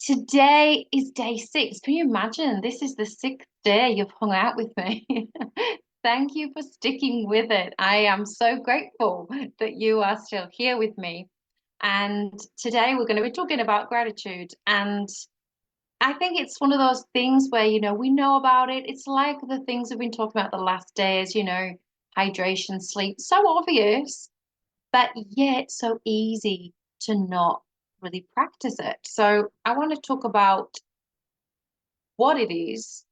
Today is day 6. Can you imagine? This is the 6th day you've hung out with me. Thank you for sticking with it. I am so grateful that you are still here with me. And today we're going to be talking about gratitude. And I think it's one of those things where, we know about it. It's like the things we've been talking about the last days, hydration, sleep, so obvious, but yet so easy to not really practice it. So I want to talk about what it is,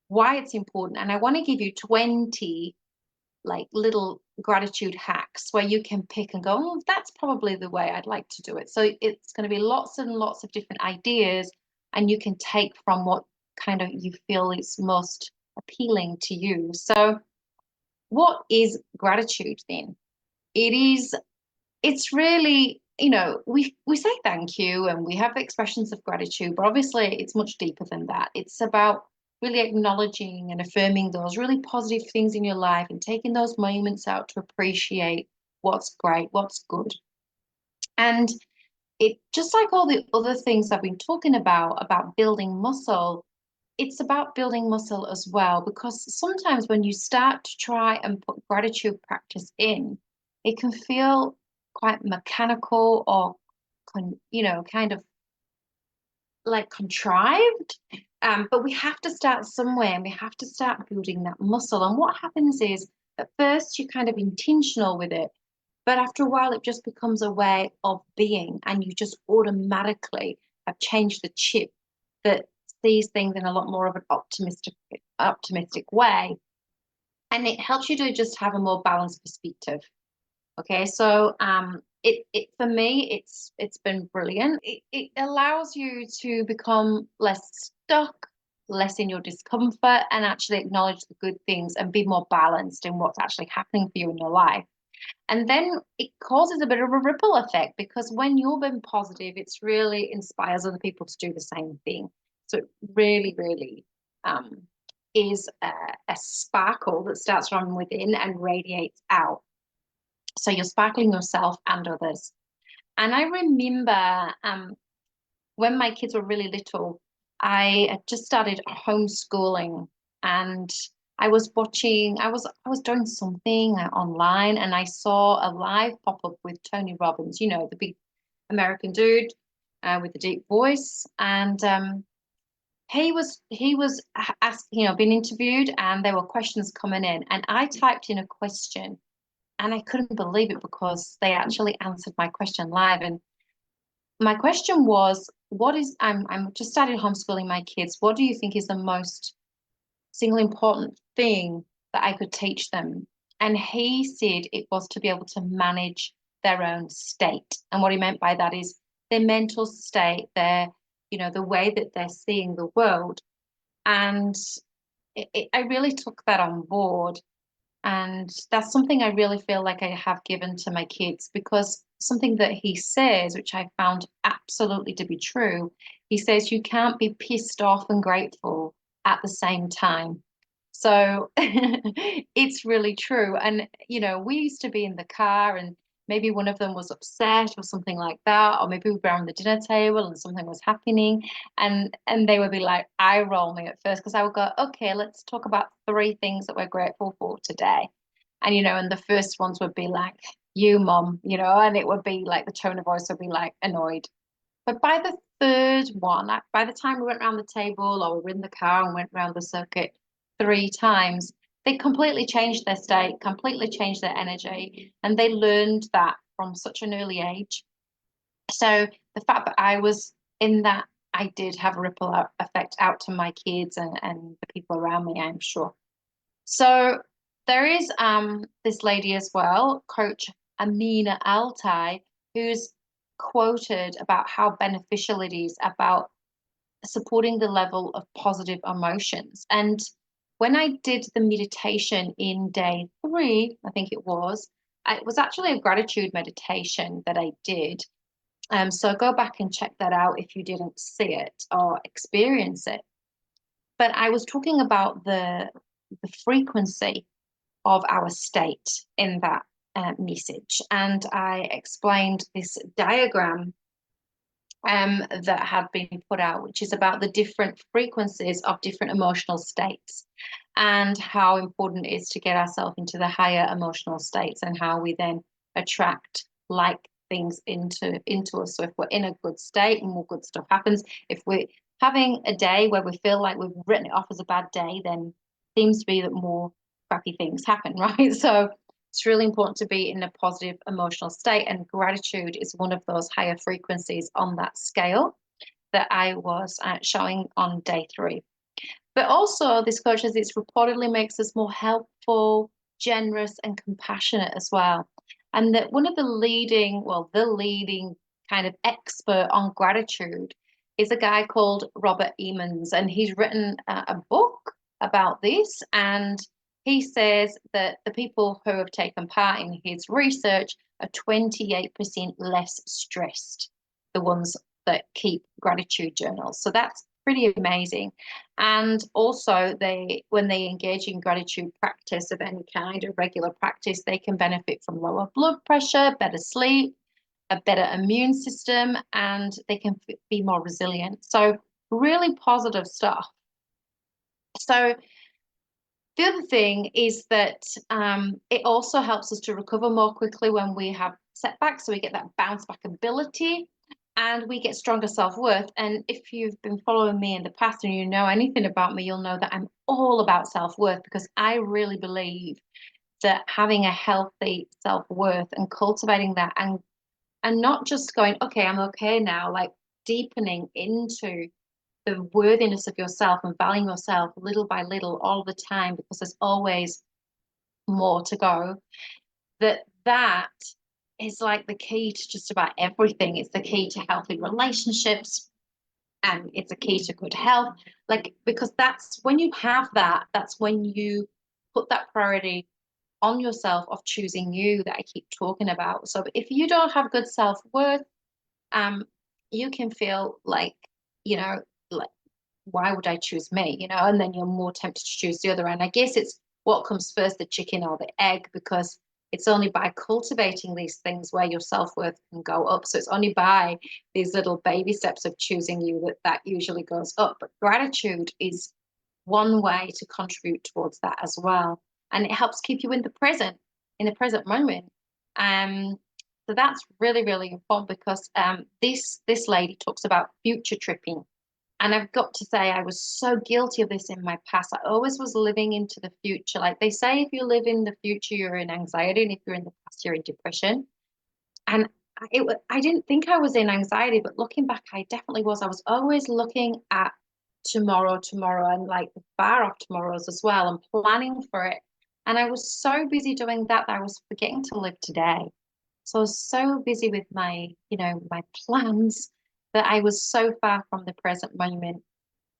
why it's important, and I want to give you 20 like little gratitude hacks where you can pick and go, oh, that's probably the way I'd like to do it. So it's going to be lots and lots of different ideas, and you can take from what kind of you feel is most appealing to you. So what is gratitude then? It is it's really, we say thank you and we have expressions of gratitude, but obviously it's much deeper than that. It's about really acknowledging and affirming those really positive things in your life and taking those moments out to appreciate what's great, what's good. And it just like all the other things I've been talking about building muscle, it's about building muscle as well, because sometimes when you start to try and put gratitude practice in, it can feel quite mechanical or, kind of like contrived. But we have to start somewhere and we have to start building that muscle. And what happens is at first you're kind of intentional with it, but after a while it just becomes a way of being, and you just automatically have changed the chip that sees things in a lot more of an optimistic way. And it helps you to just have a more balanced perspective. Okay, so it for me it's been brilliant. It allows you to become less stuck, less in your discomfort, and actually acknowledge the good things and be more balanced in what's actually happening for you in your life. And then it causes a bit of a ripple effect, because when you're being positive, it's really inspires other people to do the same thing. So it really, really um, is a sparkle that starts from within and radiates out. So you're sparkling yourself and others. And I remember when my kids were really little, I had just started homeschooling, and I was doing something online, and I saw a live pop-up with Tony Robbins, the big American dude with the deep voice. And he was asked, being interviewed, and there were questions coming in, and I typed in a question, and I couldn't believe it because they actually answered my question live. And my question was, I'm just started homeschooling my kids. What do you think is the most single important thing that I could teach them? And he said it was to be able to manage their own state. And what he meant by that is their mental state, the way that they're seeing the world. And I really took that on board. And that's something I really feel like I have given to my kids, because something that he says, which I found absolutely to be true, he says you can't be pissed off and grateful at the same time. So it's really true. And, we used to be in the car, and maybe one of them was upset or something like that, or maybe we were around the dinner table and something was happening. And they would be like eye rolling at first, because I would go, okay, let's talk about 3 things that we're grateful for today. And the first ones would be like, you, mom, and it would be like the tone of voice would be like annoyed. But by the third one, like by the time we went around the table or we were in the car and went around the circuit 3 times, they completely changed their state, completely changed their energy, and they learned that from such an early age. So the fact that I was in that, I did have a ripple effect out to my kids and the people around me, I'm sure. So there is this lady as well, Coach Amina Altai, who's quoted about how beneficial it is about supporting the level of positive emotions. And when I did the meditation in day 3, I think it was actually a gratitude meditation that I did. So go back and check that out if you didn't see it or experience it. But I was talking about the frequency of our state in that message. And I explained this diagram that have been put out, which is about the different frequencies of different emotional states and how important it is to get ourselves into the higher emotional states and how we then attract like things into us. So if we're in a good state, more good stuff happens. If we're having a day where we feel like we've written it off as a bad day, then it seems to be that more crappy things happen, right? So it's really important to be in a positive emotional state, and gratitude is one of those higher frequencies on that scale that I was showing on day 3. But also, this coach says it reportedly makes us more helpful, generous, and compassionate as well. And that one of the leading kind of expert on gratitude is a guy called Robert Emmons, and he's written a book about this. And he says that the people who have taken part in his research are 28% less stressed, the ones that keep gratitude journals. So that's pretty amazing. And also when they engage in gratitude practice of any kind, a regular practice, they can benefit from lower blood pressure, better sleep, a better immune system, and they can be more resilient. So really positive stuff. So the other thing is that it also helps us to recover more quickly when we have setbacks. So we get that bounce back ability and we get stronger self-worth. And if you've been following me in the past and you know anything about me, you'll know that I'm all about self-worth, because I really believe that having a healthy self-worth and cultivating that, and not just going, okay, I'm okay now, like deepening into the worthiness of yourself and valuing yourself little by little all the time, because there's always more to go, that is like the key to just about everything. It's the key to healthy relationships, and it's a key to good health, like, because that's when you have that, that's when you put that priority on yourself of choosing you that I keep talking about. So if you don't have good self-worth, you can feel like, you know, like, why would I choose me? And then you're more tempted to choose the other. And I guess it's what comes first, the chicken or the egg, because it's only by cultivating these things where your self-worth can go up. So it's only by these little baby steps of choosing you that usually goes up. But gratitude is one way to contribute towards that as well. And it helps keep you in the present moment. So that's really, really important, because this lady talks about future tripping. And I've got to say, I was so guilty of this in my past. I always was living into the future. Like they say, if you live in the future, you're in anxiety. And if you're in the past, you're in depression. And I didn't think I was in anxiety, but looking back, I definitely was. I was always looking at tomorrow, and like the far off tomorrows as well, and planning for it. And I was so busy doing that I was forgetting to live today. So I was so busy with my plans, that I was so far from the present moment,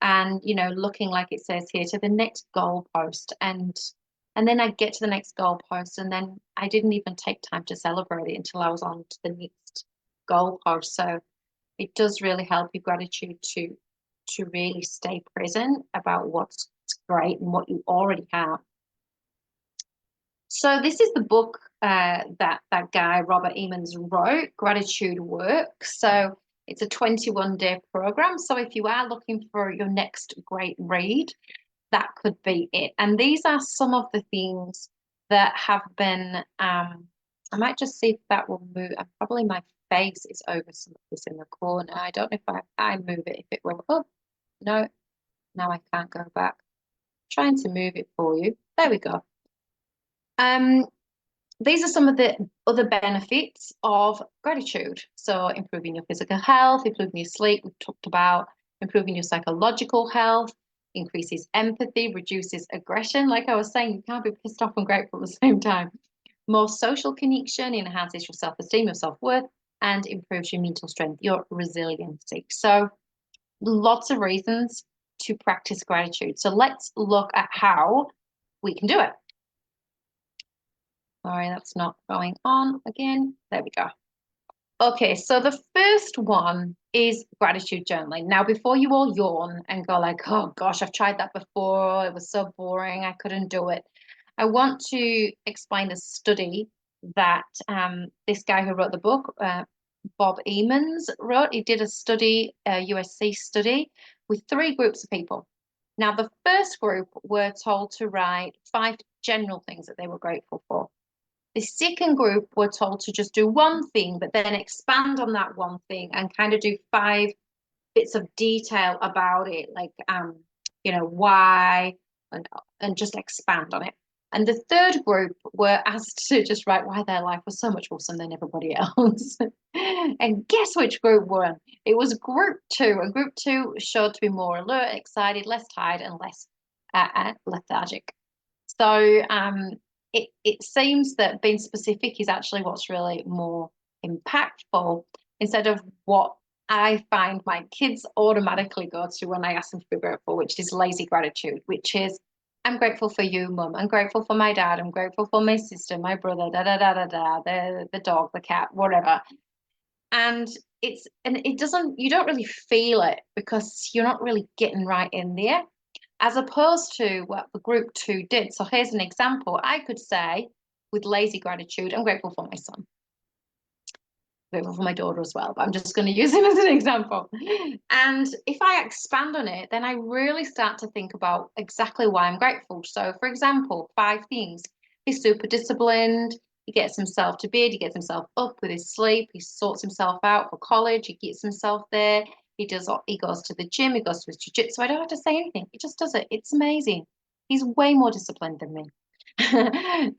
and looking, like it says here, to the next goalpost, and then I'd get to the next goalpost, and then I didn't even take time to celebrate it until I was on to the next goalpost. So it does really help your gratitude to really stay present about what's great and what you already have. So this is the book that guy Robert Emmons wrote, Gratitude Works. So it's a 21-day program. So if you are looking for your next great read, that could be it. And these are some of the things that have been, I might just see if that will move. Probably my face is over some of this in the corner. I don't know if I move it, if it will. Oh, no, now I can't go back. Trying to move it for you. There we go. These are some of the other benefits of gratitude. So improving your physical health, improving your sleep, we've talked about improving your psychological health, increases empathy, reduces aggression. Like I was saying, you can't be pissed off and grateful at the same time. More social connection, enhances your self-esteem, your self-worth, and improves your mental strength, your resiliency. So lots of reasons to practice gratitude. So let's look at how we can do it. Sorry, that's not going on again. There we go. Okay, so the first one is gratitude journaling. Now, before you all yawn and go like, oh gosh, I've tried that before, it was so boring, I couldn't do it, I want to explain a study that this guy who wrote the book, Bob Emmons wrote. He did a study, a USC study, with 3 groups of people. Now, the first group were told to write 5 general things that they were grateful for. The second group were told to just do one thing, but then expand on that one thing and kind of do 5 bits of detail about it, like why, and just expand on it. And the third group were asked to just write why their life was so much awesome than everybody else. And guess which group won? It was group 2, and group 2 showed to be more alert, excited, less tired, and less lethargic. So it seems that being specific is actually what's really more impactful, instead of what I find my kids automatically go to when I ask them to be grateful, which is lazy gratitude, which is, I'm grateful for you, mum. I'm grateful for my dad. I'm grateful for my sister, my brother, da da da da da, the dog, the cat, whatever. And it doesn't, you don't really feel it because you're not really getting right in there, as opposed to what the group 2 did. So here's an example. I could say with lazy gratitude, I'm grateful for my son, grateful for my daughter as well, but I'm just going to use him as an example. And if I expand on it, then I really start to think about exactly why I'm grateful. So, for example, 5 things. He's super disciplined. He gets himself to bed. He gets himself up with his sleep. He sorts himself out for college. He gets himself there. He goes to the gym. He goes to his jiu-jitsu. I don't have to say anything. He just does it. It's amazing. He's way more disciplined than me.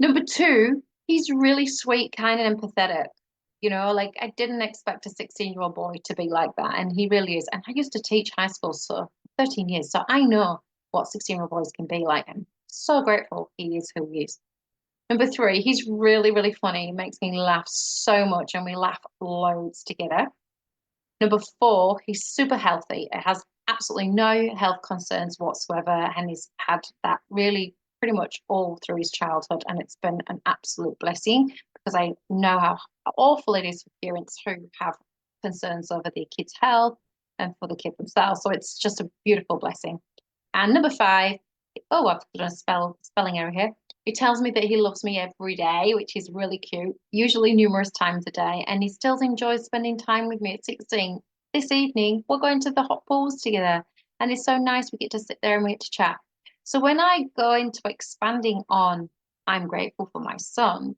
Number 2, he's really sweet, kind, and empathetic. Like, I didn't expect a 16-year-old boy to be like that, and he really is. And I used to teach high school so 13 years, so I know what 16-year-old boys can be like. I'm so grateful he is who he is. Number 3, he's really, really funny. He makes me laugh so much, and we laugh loads together. Number 4, he's super healthy. It has absolutely no health concerns whatsoever, and he's had that really pretty much all through his childhood, and it's been an absolute blessing, because I know how awful it is for parents who have concerns over their kids' health and for the kid themselves. So it's just a beautiful blessing. And number 5, oh, I've done a spelling error here. He tells me that he loves me every day, which is really cute, usually numerous times a day, and he still enjoys spending time with me at 16. This evening, we're going to the hot pools together, and it's so nice we get to sit there and we get to chat. So when I go into expanding on, I'm grateful for my son,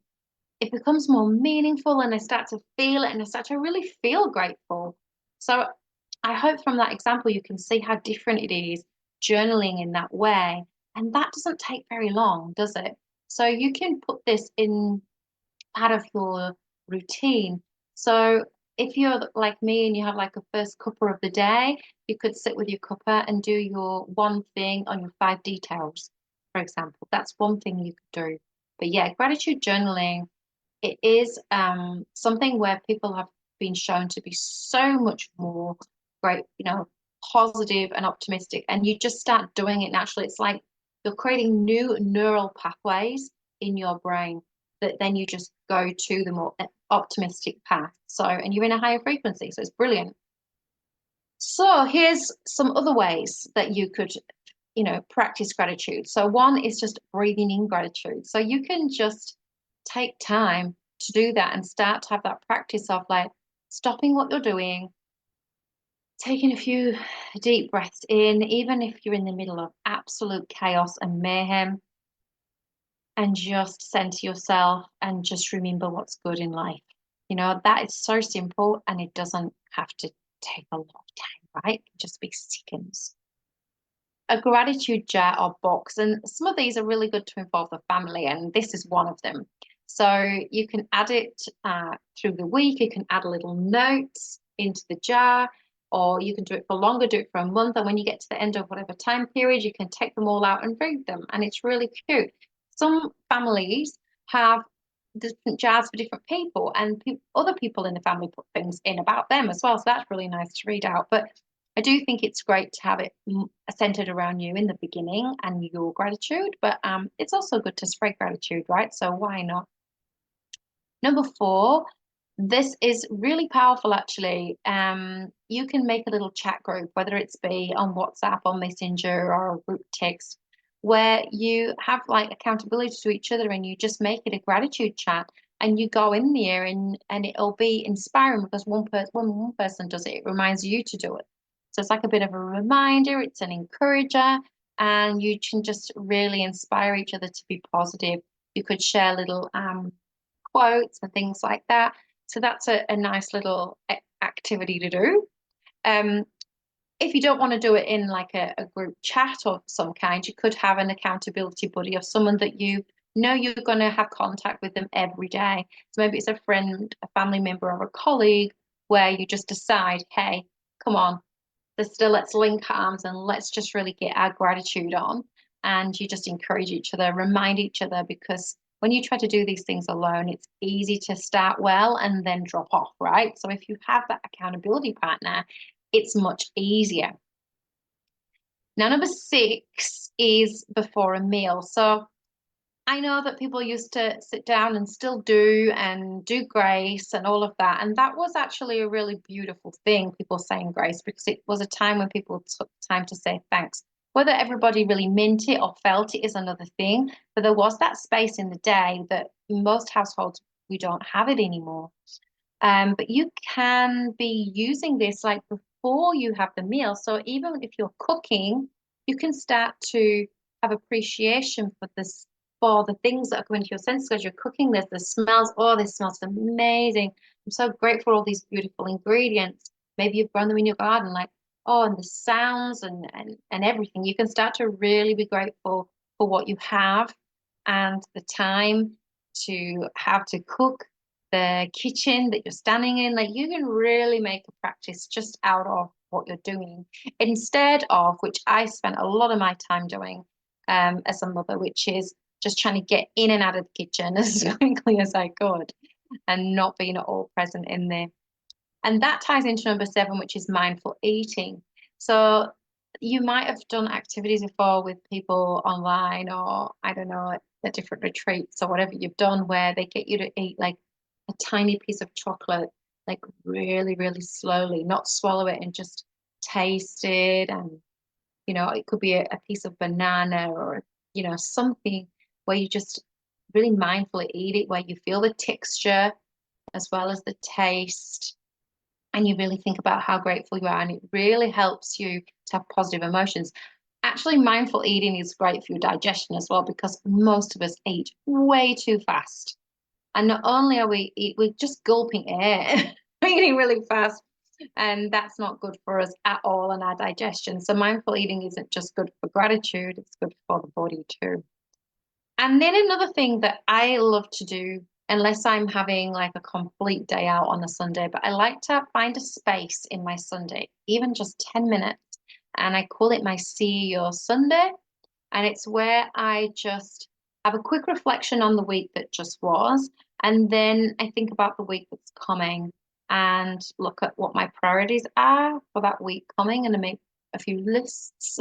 it becomes more meaningful, and I start to feel it, and I start to really feel grateful. So I hope from that example you can see how different it is journaling in that way. And that doesn't take very long, does it? So you can put this in part of your routine. So if you're like me and you have like a first cuppa of the day, you could sit with your cuppa and do your one thing on your 5 details, for example. That's one thing you could do. But yeah, gratitude journaling, it is something where people have been shown to be so much more great, positive and optimistic. And you just start doing it naturally. It's like you're creating new neural pathways in your brain that then you just go to the more optimistic path. So, and you're in a higher frequency. So it's brilliant. So here's some other ways that you could, practice gratitude. So one is just breathing in gratitude. So you can just take time to do that and start to have that practice of like stopping what you're doing, taking a few deep breaths in, even if you're in the middle of absolute chaos and mayhem, and just center yourself and just remember what's good in life. That is so simple, and it doesn't have to take a lot of time, right? It can just be seconds. A gratitude jar or box, and some of these are really good to involve the family, and this is one of them. So you can add it through the week. You can add little notes into the jar, or you can do it for longer, do it for a month, and when you get to the end of whatever time period, you can take them all out and read them, and it's really cute. Some families have different jars for different people, and other people in the family put things in about them as well, so that's really nice to read out. But I do think it's great to have it centered around you in the beginning and your gratitude, but it's also good to spread gratitude, right? So why not? Number 4, this is really powerful, actually. You can make a little chat group, whether it's be on WhatsApp or Messenger or a group text, where you have like accountability to each other, and you just make it a gratitude chat, and you go in there and it'll be inspiring because when one person does it, it reminds you to do it. So it's like a bit of a reminder, it's an encourager, and you can just really inspire each other to be positive. You could share little quotes and things like that. So that's a nice little activity to do. Um, if you don't want to do it in like a group chat of some kind, you could have an accountability buddy of someone that you know you're going to have contact with them every day. So maybe it's a friend, a family member, or a colleague where you just decide, hey, come on, let's link arms and let's just really get our gratitude on. And you just encourage each other, remind each other, because when you try to do these things alone, it's easy to start well and then drop off, right? So if you have that accountability partner, it's much easier. Now, number 6 is before a meal. So I know that people used to sit down and still do grace and all of that. And that was actually a really beautiful thing, people saying grace, because it was a time when people took time to say thanks. Whether everybody really meant it or felt it is another thing. But there was that space in the day that in most households, we don't have it anymore. But you can be using this like before you have the meal. So even if you're cooking, you can start to have appreciation for this, for the things that are coming to your senses as you're cooking this, the smells. Oh, this smells amazing. I'm so grateful for all these beautiful ingredients. Maybe you've grown them in your garden, like, oh, and the sounds and everything. You can start to really be grateful for what you have and the time to have to cook, the kitchen that you're standing in. Like you can really make a practice just out of what you're doing instead of, which I spent a lot of my time doing as a mother, which is just trying to get in and out of the kitchen as quickly as I could and not being at all present in there. And that ties into number 7, which is mindful eating. So you might have done activities before with people online, or I don't know, at different retreats or whatever you've done, where they get you to eat like a tiny piece of chocolate, like really, really slowly, not swallow it and just taste it. And, it could be a piece of banana or, something where you just really mindfully eat it, where you feel the texture as well as the taste, and you really think about how grateful you are, and it really helps you to have positive emotions. Actually, mindful eating is great for your digestion as well, because most of us eat way too fast. And not only are we're just gulping air, we're eating really fast, and that's not good for us at all and our digestion. So mindful eating isn't just good for gratitude, it's good for the body too. And then another thing that I love to do, unless I'm having like a complete day out on a Sunday, but I like to find a space in my Sunday, even just 10 minutes, and I call it my CEO Sunday. And it's where I just have a quick reflection on the week that just was. And then I think about the week that's coming and look at what my priorities are for that week coming, and I make a few lists.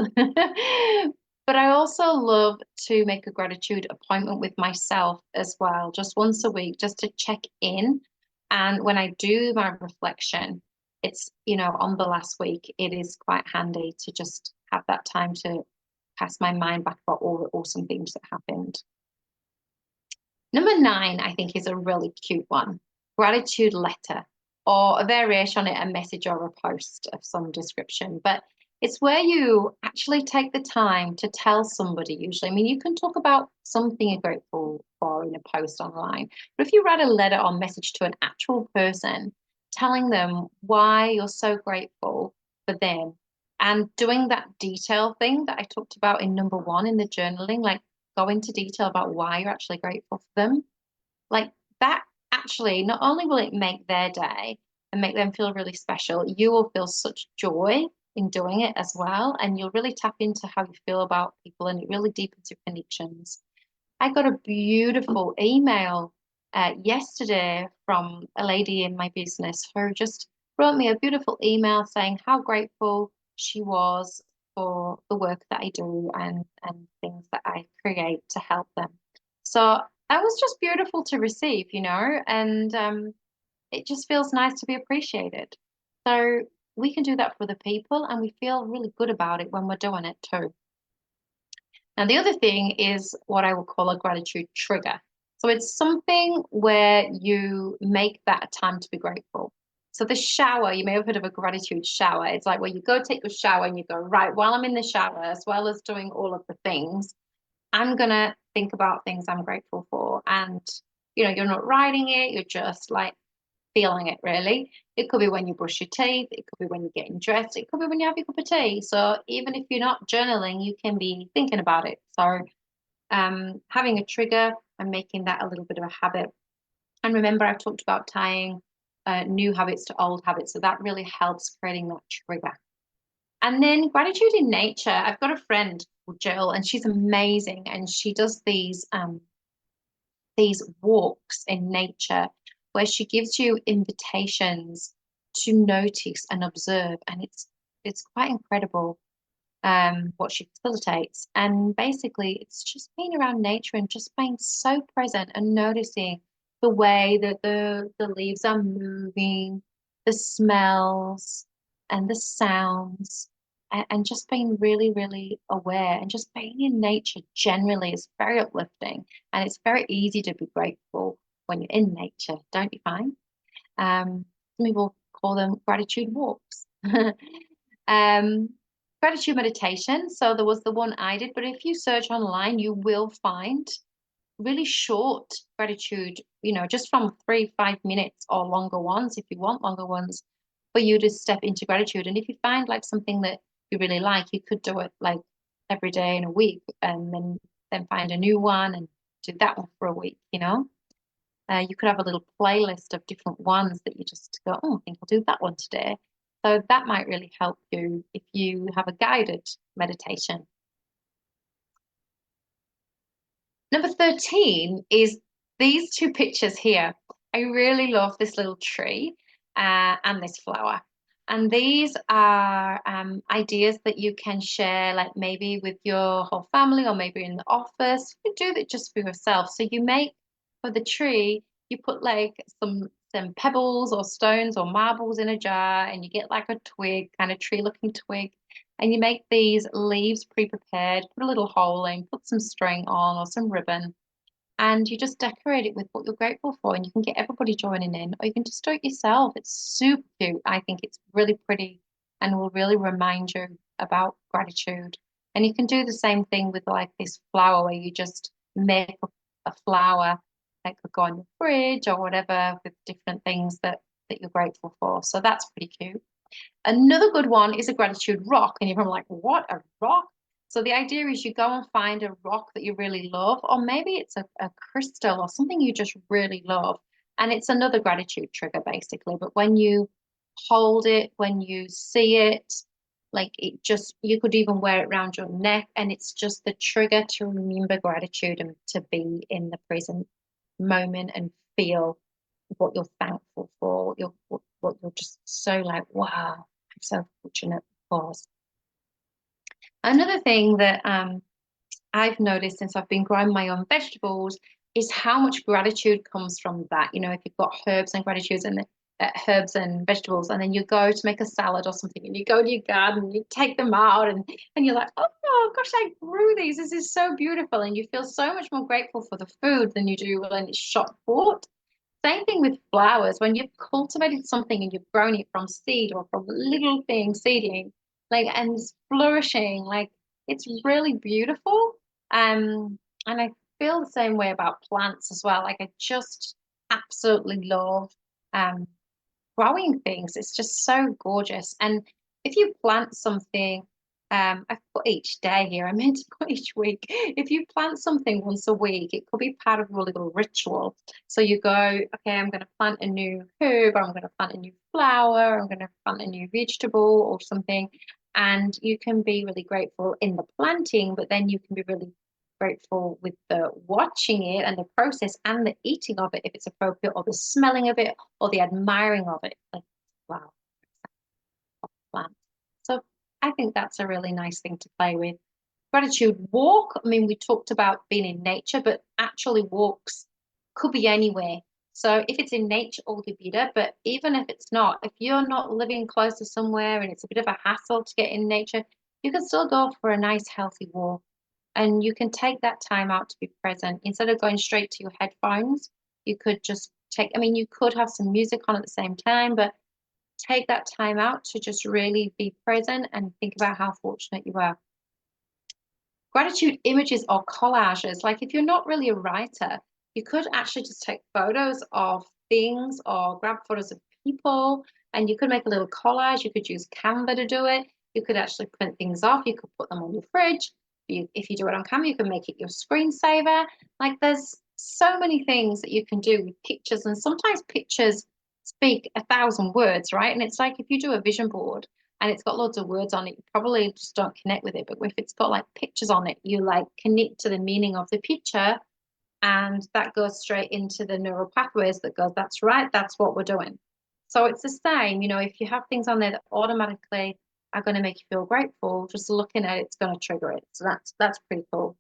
But I also love to make a gratitude appointment with myself as well, just once a week, just to check in. And when I do my reflection, it's, on the last week, it is quite handy to just have that time to cast my mind back about all the awesome things that happened. Number 9, I think, is a really cute one. Gratitude letter, or a variation on it, a message or a post of some description. But it's where you actually take the time to tell somebody, usually. I mean, you can talk about something you're grateful for in a post online, but if you write a letter or message to an actual person, telling them why you're so grateful for them, and doing that detail thing that I talked about in number 1 in the journaling, like go into detail about why you're actually grateful for them, like that actually, not only will it make their day and make them feel really special, you will feel such joy in doing it as well. And you'll really tap into how you feel about people, and it really deepens your connections. I got a beautiful email yesterday from a lady in my business who just wrote me a beautiful email saying how grateful she was for the work that I do and things that I create to help them. So that was just beautiful to receive, and it just feels nice to be appreciated. So we can do that for the people, and we feel really good about it when we're doing it too. Now, the other thing is what I would call a gratitude trigger. So it's something where you make that a time to be grateful. So the shower, you may have heard of a gratitude shower. It's like where you go take your shower and you go, right, while I'm in the shower, as well as doing all of the things, I'm gonna think about things I'm grateful for. And you're not writing it, you're just like feeling it really. It could be when you brush your teeth, it could be when you're getting dressed, it could be when you have your cup of tea. So even if you're not journaling, you can be thinking about it. So having a trigger and making that a little bit of a habit. And remember, I've talked about tying new habits to old habits. So that really helps creating that trigger. And then gratitude in nature. I've got a friend called Jill, and she's amazing. And she does these walks in nature where she gives you invitations to notice and observe. And it's quite incredible what she facilitates. And basically, it's just being around nature and just being so present and noticing the way that the leaves are moving, the smells and the sounds, and just being really, really aware and just being in nature generally is very uplifting. And it's very easy to be grateful when you're in nature, don't you find? Some people call them gratitude walks. um, Gratitude meditation. So there was the one I did, but if you search online, you will find really short gratitude, just from 3, 5 minutes or longer ones, if you want longer ones, for you to step into gratitude. And if you find like something that you really like, you could do it like every day in a week and then find a new one and do that one for a week. You could have a little playlist of different ones that you just go, oh, I think I'll do that one today. So that might really help you if you have a guided meditation. Number 13 is these two pictures here. I really love this little tree and this flower. And these are ideas that you can share, like maybe with your whole family or maybe in the office. You do that just for yourself. So you make for the tree, you put like some pebbles or stones or marbles in a jar, and you get like a twig, kind of tree-looking twig, and you make these leaves pre-prepared, put a little hole in, put some string on or some ribbon, and you just decorate it with what you're grateful for, and you can get everybody joining in, or you can just do it yourself. It's super cute. I think it's really pretty and will really remind you about gratitude. And you can do the same thing with like this flower where you just make a flower that could go on your fridge or whatever with different things that you're grateful for. So that's pretty cute. Another good one is a gratitude rock. And you're probably like, what, a rock? So the idea is you go and find a rock that you really love, or maybe it's a crystal or something you just really love. And it's another gratitude trigger, basically. But when you hold it, when you see it, like it just, you could even wear it around your neck, and it's just the trigger to remember gratitude and to be in the present moment and feel what you're thankful for, what you're just so like, wow, I'm so fortunate for. Another thing that I've noticed since I've been growing my own vegetables is how much gratitude comes from that. If you've got herbs and gratitudes and herbs and vegetables, and then you go to make a salad or something, and you go to your garden, and you take them out, and you're like, oh gosh, I grew these. This is so beautiful, and you feel so much more grateful for the food than you do when it's shot put. Same thing with flowers. When you've cultivated something and you've grown it from seed or from little thing, seedling, like, and it's flourishing, like it's really beautiful. And I feel the same way about plants as well. Like I just absolutely love um growing things. It's just so gorgeous. And if you plant something, I've put each day here, I meant to put each week. If you plant something once a week, it could be part of a little ritual. So you go, okay, I'm going to plant a new herb, or I'm going to plant a new flower, I'm going to plant a new vegetable or something. And you can be really grateful in the planting, but then you can be really grateful with the watching it and the process and the eating of it if it's appropriate, or the smelling of it or the admiring of it. Like, wow, plant. So I think that's a really nice thing to play with. Gratitude walk. I mean, we talked about being in nature, but actually walks could be anywhere. So if it's in nature, all the better. But even if it's not, if you're not living close to somewhere and it's a bit of a hassle to get in nature, you can still go for a nice healthy walk. And you can take that time out to be present. Instead of going straight to your headphones, you could just take, I mean, you could have some music on at the same time, but take that time out to just really be present and think about how fortunate you are. Gratitude images or collages, like if you're not really a writer, you could actually just take photos of things or grab photos of people, and you could make a little collage. You could use Canva to do it. You could actually print things off. You could put them on your fridge. If you do it on Canva, you can make it your screensaver. Like there's so many things that you can do with pictures, and sometimes pictures speak 1,000 words, right? And it's like if you do a vision board and it's got loads of words on it, you probably just don't connect with it. But if it's got like pictures on it, you like connect to the meaning of the picture, and that goes straight into the neural pathways that goes, that's right, that's what we're doing. So it's the same, if you have things on there that automatically are going to make you feel grateful, just looking at it's going to trigger it. So that's pretty cool.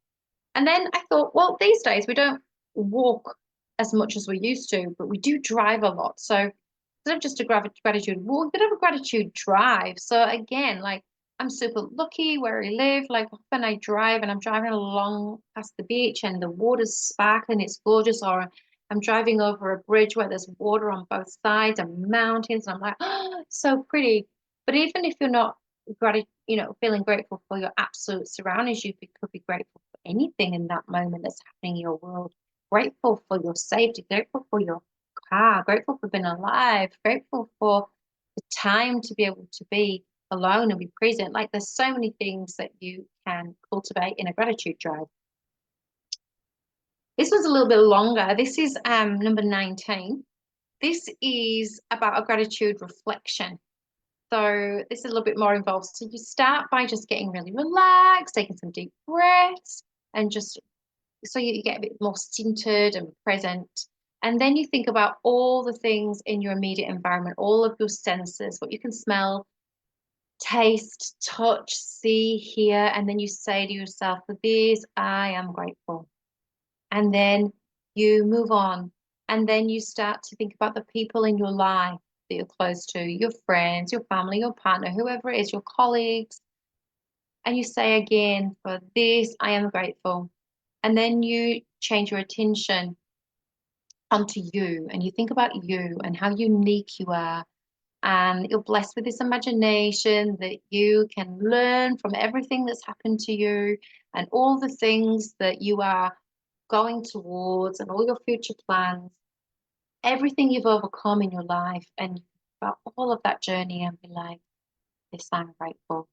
And then I thought, well, these days we don't walk as much as we used to, but we do drive a lot. So instead of just a gratitude walk, we could have a gratitude drive. So again, like I'm super lucky where I live. Like often I drive and I'm driving along past the beach and the water's sparkling, it's gorgeous. Or I'm driving over a bridge where there's water on both sides and mountains, and I'm like, oh, so pretty. But even if you're not feeling grateful for your absolute surroundings, you could be grateful for anything in that moment that's happening in your world. Grateful for your safety, grateful for your car, grateful for being alive, grateful for the time to be able to be alone and be present. Like there's so many things that you can cultivate in a gratitude drive. This was a little bit longer. This is number 19. This is about a gratitude reflection. So this is a little bit more involved. So you start by just getting really relaxed, taking some deep breaths, and just so you get a bit more centered and present. And then you think about all the things in your immediate environment, all of your senses, what you can smell, taste, touch, see, hear, and then you say to yourself, for this, I am grateful. And then you move on. And then you start to think about the people in your life that you're close to, your friends, your family, your partner, whoever it is, your colleagues. And you say again, for this, I am grateful. And then you change your attention onto you and you think about you and how unique you are. And you're blessed with this imagination that you can learn from everything that's happened to you and all the things that you are going towards and all your future plans, everything you've overcome in your life, and about all of that journey, and be like, this, I'm grateful.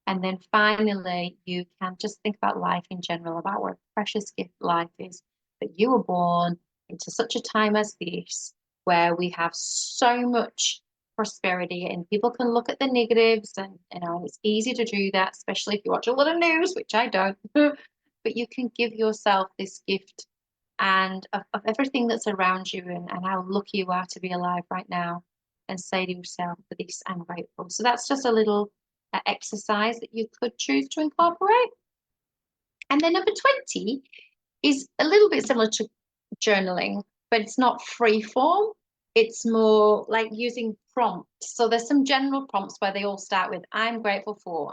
And then finally, you can just think about life in general, about what a precious gift life is, that you were born into such a time as this, where we have so much prosperity, and people can look at the negatives, and it's easy to do that, especially if you watch a lot of news, which I don't. But you can give yourself this gift and of everything that's around you, and how lucky you are to be alive right now, and say to yourself, for this, I'm grateful. So that's just a little exercise that you could choose to incorporate. And then number 20 is a little bit similar to journaling, but it's not free form. It's more like using prompts. So there's some general prompts where they all start with, I'm grateful for,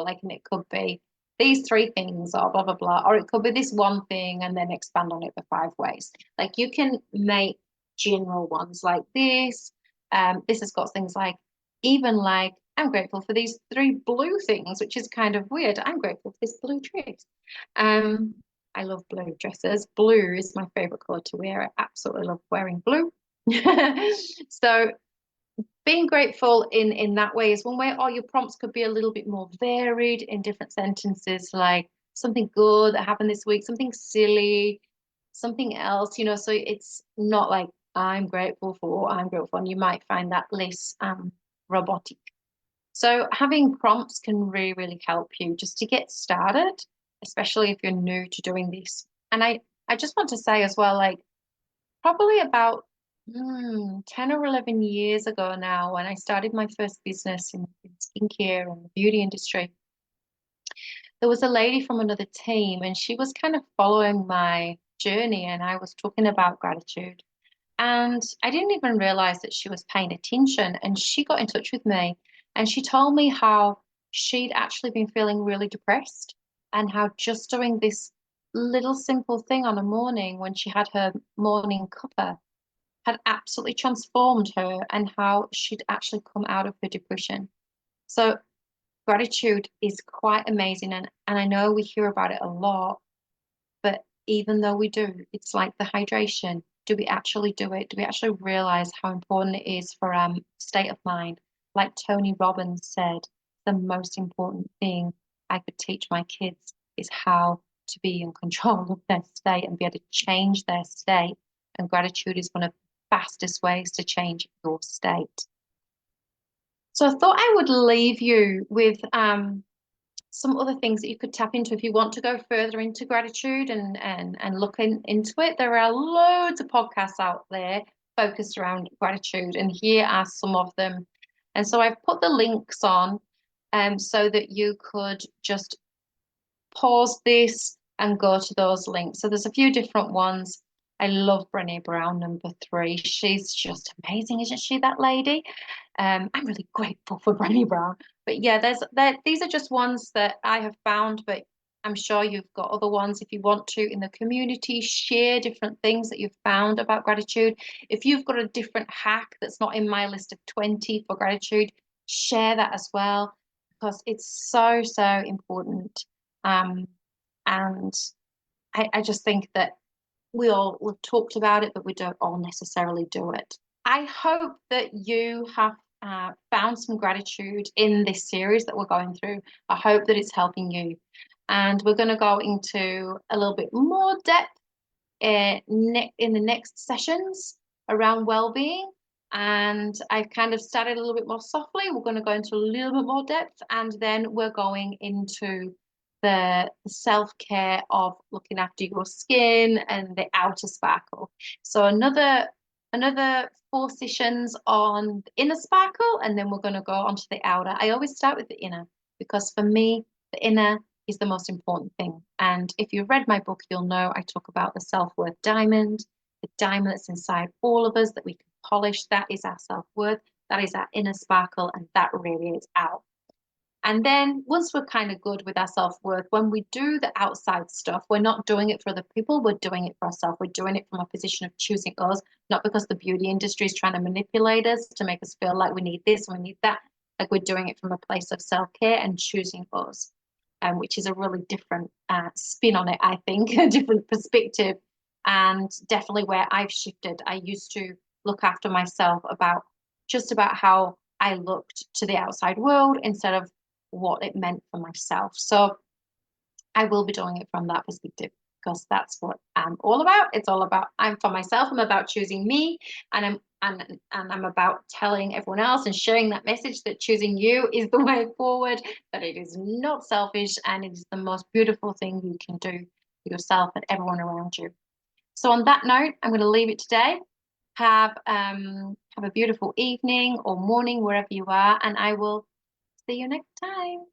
like, and it could be these 3 things or blah, blah, blah, or it could be this one thing and then expand on it for 5 ways. Like you can make general ones like this. This has got things like, even like, I'm grateful for these 3 blue things, which is kind of weird. I'm grateful for this blue dress. I love blue dresses. Blue is my favorite color to wear. I absolutely love wearing blue. So being grateful in that way is one way, or your prompts could be a little bit more varied in different sentences, like something good that happened this week, something silly, something else, so it's not like I'm grateful for, and you might find that less robotic. So having prompts can really, really help you just to get started, especially if you're new to doing this. And I just want to say as well, like probably about 10 or 11 years ago now, when I started my first business in skincare and the beauty industry, there was a lady from another team and she was kind of following my journey, and I was talking about gratitude. And I didn't even realize that she was paying attention. And she got in touch with me and she told me how she'd actually been feeling really depressed. and how just doing this little simple thing on a morning when she had her morning cuppa had absolutely transformed her and how she'd actually come out of her depression. So gratitude is quite amazing, and I know we hear about it a lot, but even though we do, it's like the hydration. Do we actually do it? Do we actually realize how important it is for state of mind? Like Tony Robbins said, the most important thing I could teach my kids is how to be in control of their state and be able to change their state. And gratitude is one of the fastest ways to change your state. So I thought I would leave you with some other things that you could tap into if you want to go further into gratitude and look into it. There are loads of podcasts out there focused around gratitude, and here are some of them. And so I've put the links on so that you could just pause this and go to those links. So there's a few different ones. I love Brené Brown, number 3. She's just amazing, isn't she, that lady? I'm really grateful for Brené Brown. But yeah, these are just ones that I have found, but I'm sure you've got other ones if you want to in the community. Share different things that you've found about gratitude. If you've got a different hack that's not in my list of 20 for gratitude, share that as well, because it's so, so important. And I just think that we've talked about it, but we don't all necessarily do it. I hope that you have found some gratitude in this series that we're going through. I hope that it's helping you. And we're going to go into a little bit more depth in the next sessions around well-being. And I've kind of started a little bit more softly. We're going to go into a little bit more depth, and then we're going into the self-care of looking after your skin and the outer sparkle. So another 4 sessions on the inner sparkle, and then we're going to go on to the outer. I always start with the inner because for me, the inner is the most important thing. And if you've read my book, you'll know I talk about the self-worth diamond, the diamond that's inside all of us that we can polish. That is our self-worth. That is our inner sparkle, and that radiates out. And then once we're kind of good with our self-worth, when we do the outside stuff, we're not doing it for other people, we're doing it for ourselves. We're doing it from a position of choosing us, not because the beauty industry is trying to manipulate us to make us feel like we need this and we need that. Like, we're doing it from a place of self-care and choosing us, which is a really different spin on it, I think, a different perspective, and definitely where I've shifted. I used to look after myself about how I looked to the outside world instead of what it meant for myself. So I will be doing it from that perspective because that's what I'm all about. It's all about I'm for myself. I'm about choosing me, and I'm about telling everyone else and sharing that message that choosing you is the way forward, that it is not selfish, and it is the most beautiful thing you can do for yourself and everyone around you. So on that note, I'm going to leave it today. Have a beautiful evening or morning wherever you are, and I will see you next time.